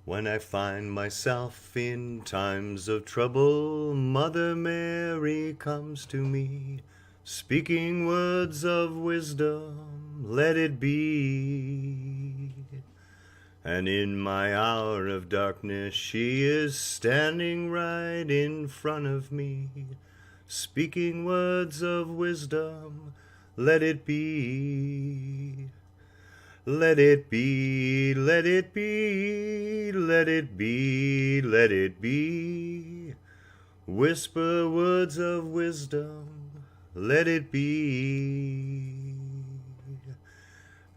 When I find myself in times of trouble, Mother Mary comes to me, speaking words of wisdom, let it be. And in my hour of darkness, she is standing right in front of me, speaking words of wisdom, let it be. Let it be, let it be, let it be, let it be. Whisper words of wisdom, let it be.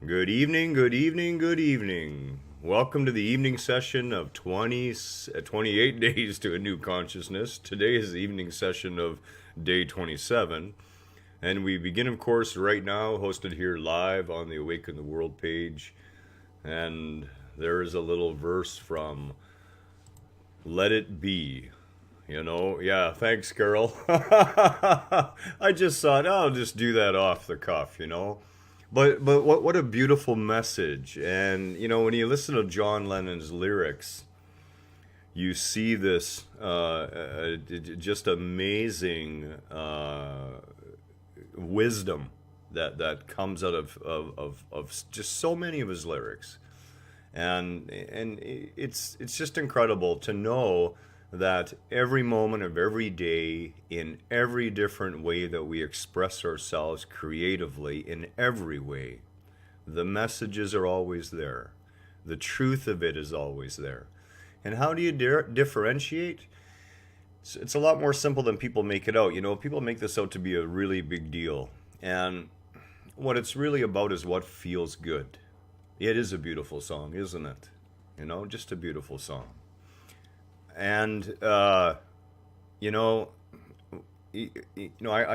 Good evening, good evening, good evening. Welcome to the evening session of 28 days to a new consciousness. Today is the evening session of day 27. And we begin, of course, right now, hosted here live on the Awaken the World page. And there is a little verse from Let It Be. Yeah, thanks, Carol. I just thought, I'll just do that off the cuff. But what a beautiful message. And, when you listen to John Lennon's lyrics, you see this just amazing wisdom that comes out of just so many of his lyrics, and it's just incredible to know that every moment of every day, in every different way that we express ourselves creatively, in every way, the messages are always there, the truth of it is always there. And how do you differentiate? It's a lot more simple than people make it out. People make this out to be a really big deal. And what it's really about is what feels good. It is a beautiful song, isn't it? Just a beautiful song. And, I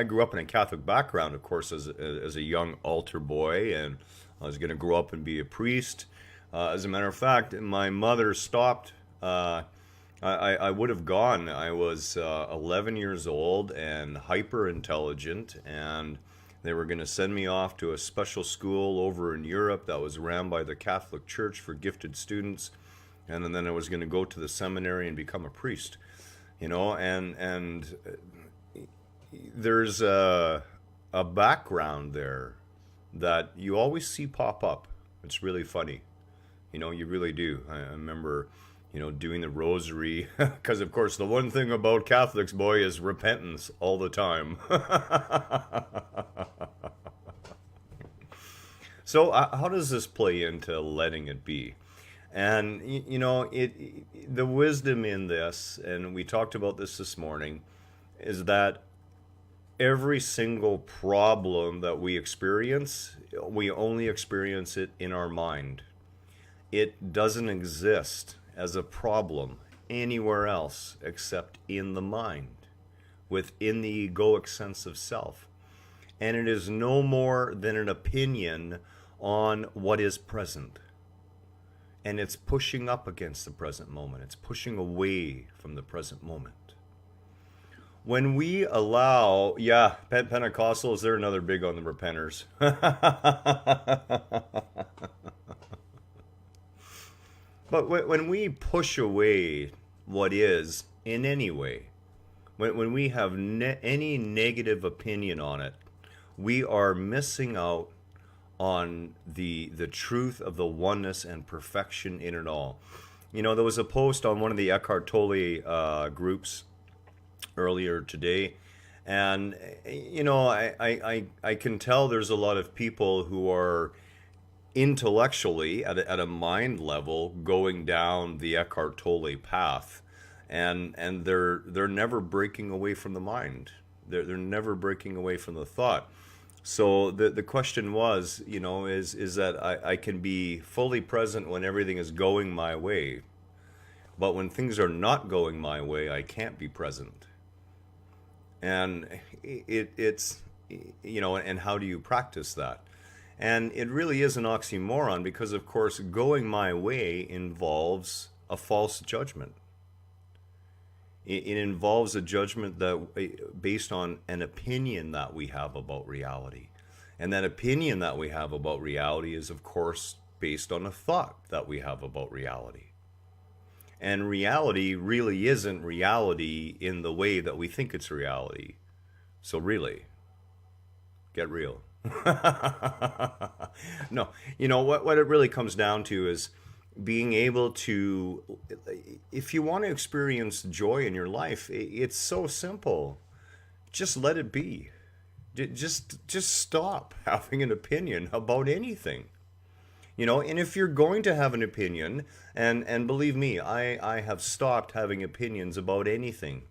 grew up in a Catholic background, of course, as a young altar boy, and I was going to grow up and be a priest. As a matter of fact, my mother stopped. I would have gone. I was 11 years old and hyper intelligent, and they were going to send me off to a special school over in Europe that was ran by the Catholic Church for gifted students, and then I was going to go to the seminary and become a priest. And there's a background there that you always see pop up. It's really funny. You really do. I remember doing the rosary, because of course the one thing about Catholics, boy, is repentance all the time. So how does this play into letting it be? And the wisdom in this, and we talked about this morning, is that every single problem that we experience, we only experience it in our mind. It doesn't exist as a problem anywhere else except in the mind, within the egoic sense of self. And it is no more than an opinion on what is present. And it's pushing up against the present moment. It's pushing away from the present moment. When we allow, Pentecostals, they're another big on the repenters. But when we push away what is in any way, when we have any negative opinion on it, we are missing out on the truth of the oneness and perfection in it all. There was a post on one of the Eckhart Tolle groups earlier today, and I can tell there's a lot of people who are intellectually at a mind level going down the Eckhart Tolle path, and they're never breaking away from the mind. They're never breaking away from the thought. So the question was, is that I can be fully present when everything is going my way, but when things are not going my way, I can't be present. And it's and how do you practice that? And it really is an oxymoron, because, of course, going my way involves a false judgment. It involves a judgment that based on an opinion that we have about reality. And that opinion that we have about reality is, of course, based on a thought that we have about reality. And reality really isn't reality in the way that we think it's reality. So really, get real. No, you know what it really comes down to is being able to, if you want to experience joy in your life, it's so simple. Just let it be. Just stop having an opinion about anything. You know, and if you're going to have an opinion, and believe me, I have stopped having opinions about anything.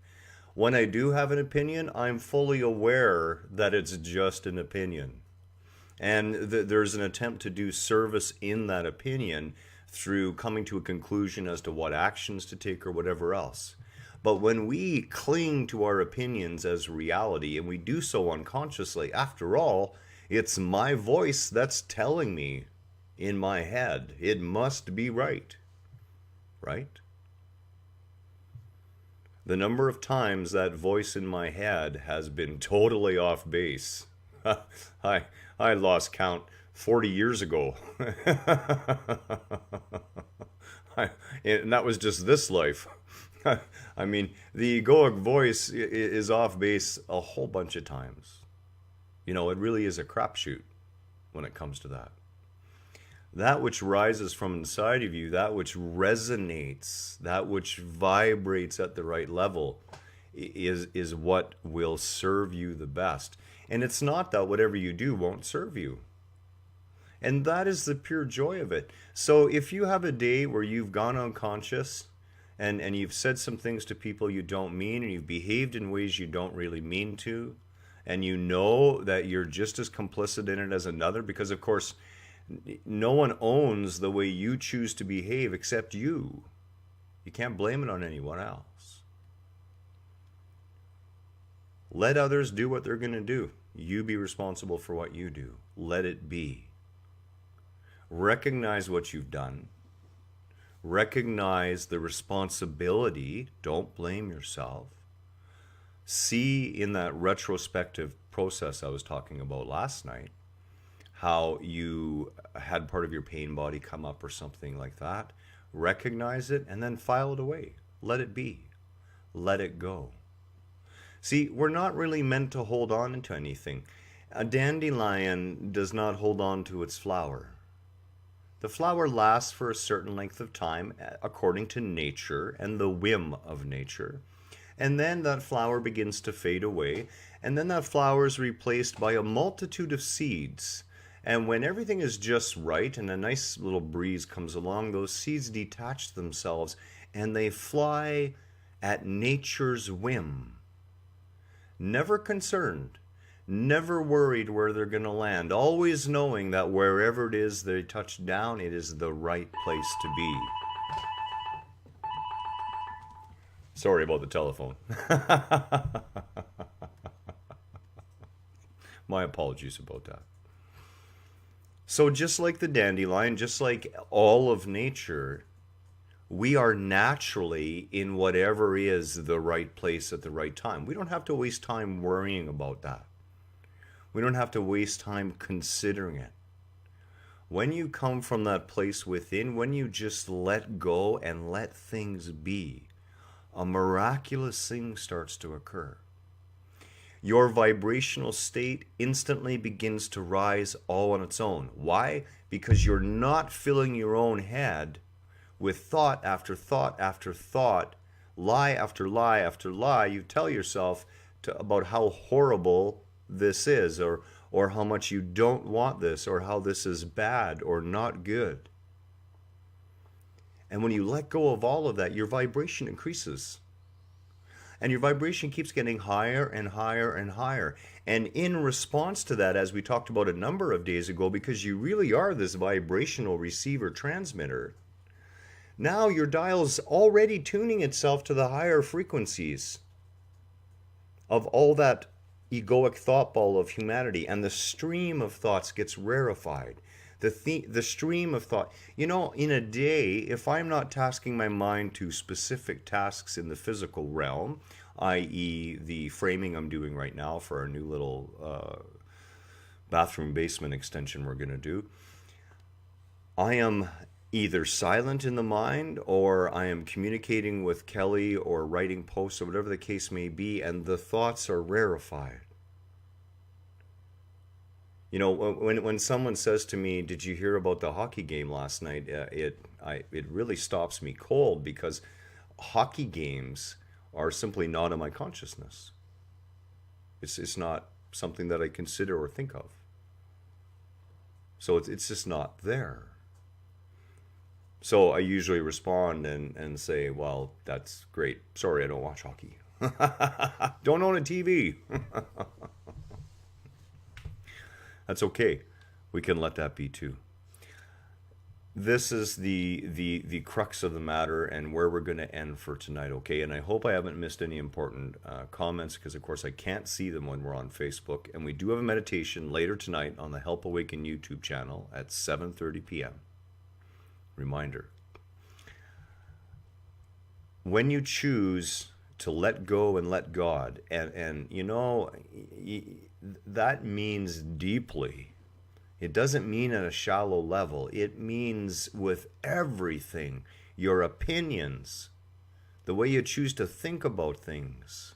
When I do have an opinion, I'm fully aware that it's just an opinion. And there's an attempt to do service in that opinion through coming to a conclusion as to what actions to take or whatever else. But when we cling to our opinions as reality, and we do so unconsciously, after all, it's my voice that's telling me in my head it must be right. Right? The number of times that voice in my head has been totally off base. I I lost count 40 years ago. And that was just this life. I mean, the egoic voice is off base a whole bunch of times. You know, it really is a crapshoot when it comes to that. That which rises from inside of you, that which resonates, that which vibrates at the right level, is what will serve you the best. And it's not that whatever you do won't serve you. And that is the pure joy of it. So if you have a day where you've gone unconscious and you've said some things to people you don't mean, and you've behaved in ways you don't really mean to, and you know that you're just as complicit in it as another, because of course no one owns the way you choose to behave except you. You can't blame it on anyone else. Let others do what they're going to do. You be responsible for what you do. Let it be. Recognize what you've done. Recognize the responsibility. Don't blame yourself. See in that retrospective process I was talking about last night, how you had part of your pain body come up or something like that. Recognize it and then file it away. Let it be. Let it go. See, we're not really meant to hold on to anything. A dandelion does not hold on to its flower. The flower lasts for a certain length of time according to nature and the whim of nature. And then that flower begins to fade away. And then that flower is replaced by a multitude of seeds. And when everything is just right and a nice little breeze comes along, those seeds detach themselves and they fly at nature's whim. Never concerned, never worried where they're going to land, always knowing that wherever it is they touch down, it is the right place to be. Sorry about the telephone. My apologies about that. So just like the dandelion, just like all of nature, we are naturally in whatever is the right place at the right time. We don't have to waste time worrying about that. We don't have to waste time considering it. When you come from that place within, when you just let go and let things be, a miraculous thing starts to occur. Your vibrational state instantly begins to rise all on its own. Why? Because you're not filling your own head with thought after thought after thought, lie after lie after lie. You tell yourself about how horrible this is, or how much you don't want this, or how this is bad or not good. And when you let go of all of that, your vibration increases. And your vibration keeps getting higher and higher and higher. And in response to that, as we talked about a number of days ago, because you really are this vibrational receiver transmitter, now your dial's already tuning itself to the higher frequencies of all that egoic thought ball of humanity, and the stream of thoughts gets rarefied. The stream of thought. You know, in a day, if I'm not tasking my mind to specific tasks in the physical realm, i.e. the framing I'm doing right now for our new little bathroom basement extension we're going to do, I am either silent in the mind, or I am communicating with Kelly or writing posts or whatever the case may be, and the thoughts are rarefied. You know, when someone says to me, "Did you hear about the hockey game last night?" It really stops me cold, because hockey games are simply not in my consciousness. It's not something that I consider or think of. So it's just not there. So I usually respond and say, "Well, that's great. Sorry, I don't watch hockey. Don't own a TV." That's okay. We can let that be too. This is the crux of the matter, and where we're going to end for tonight, okay? And I hope I haven't missed any important comments, because of course I can't see them when we're on Facebook. And we do have a meditation later tonight on the Help Awaken YouTube channel at 7:30 p.m. Reminder. When you choose to let go and let God, and you know, that means deeply. It doesn't mean at a shallow level. It means with everything, your opinions, the way you choose to think about things,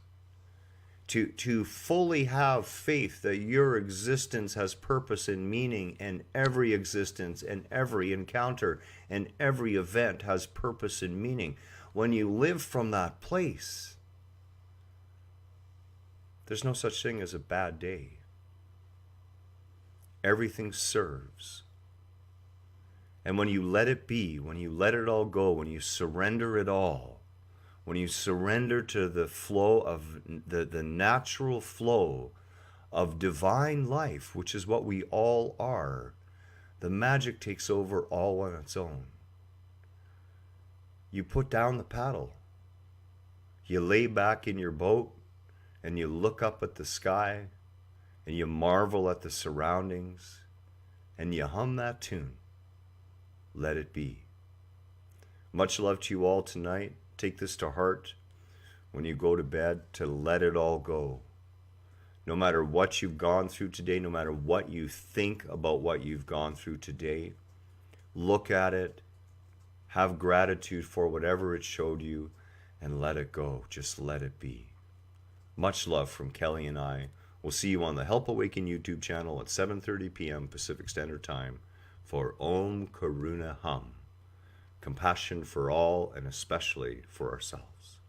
to fully have faith that your existence has purpose and meaning, and every existence and every encounter and every event has purpose and meaning. When you live from that place, there's no such thing as a bad day. Everything serves. And when you let it be, when you let it all go, when you surrender it all, when you surrender to the flow of the natural flow of divine life, which is what we all are, the magic takes over all on its own. You put down the paddle. You lay back in your boat and you look up at the sky, and you marvel at the surroundings, and you hum that tune. Let it be. Much love to you all tonight. Take this to heart when you go to bed, to let it all go. No matter what you've gone through today, no matter what you think about what you've gone through today, look at it, have gratitude for whatever it showed you, and let it go. Just let it be. Much love from Kelly and I. We'll see you on the Help Awaken YouTube channel at 7:30 p.m. Pacific Standard Time for Om Karuna Hum. Compassion for all, and especially for ourselves.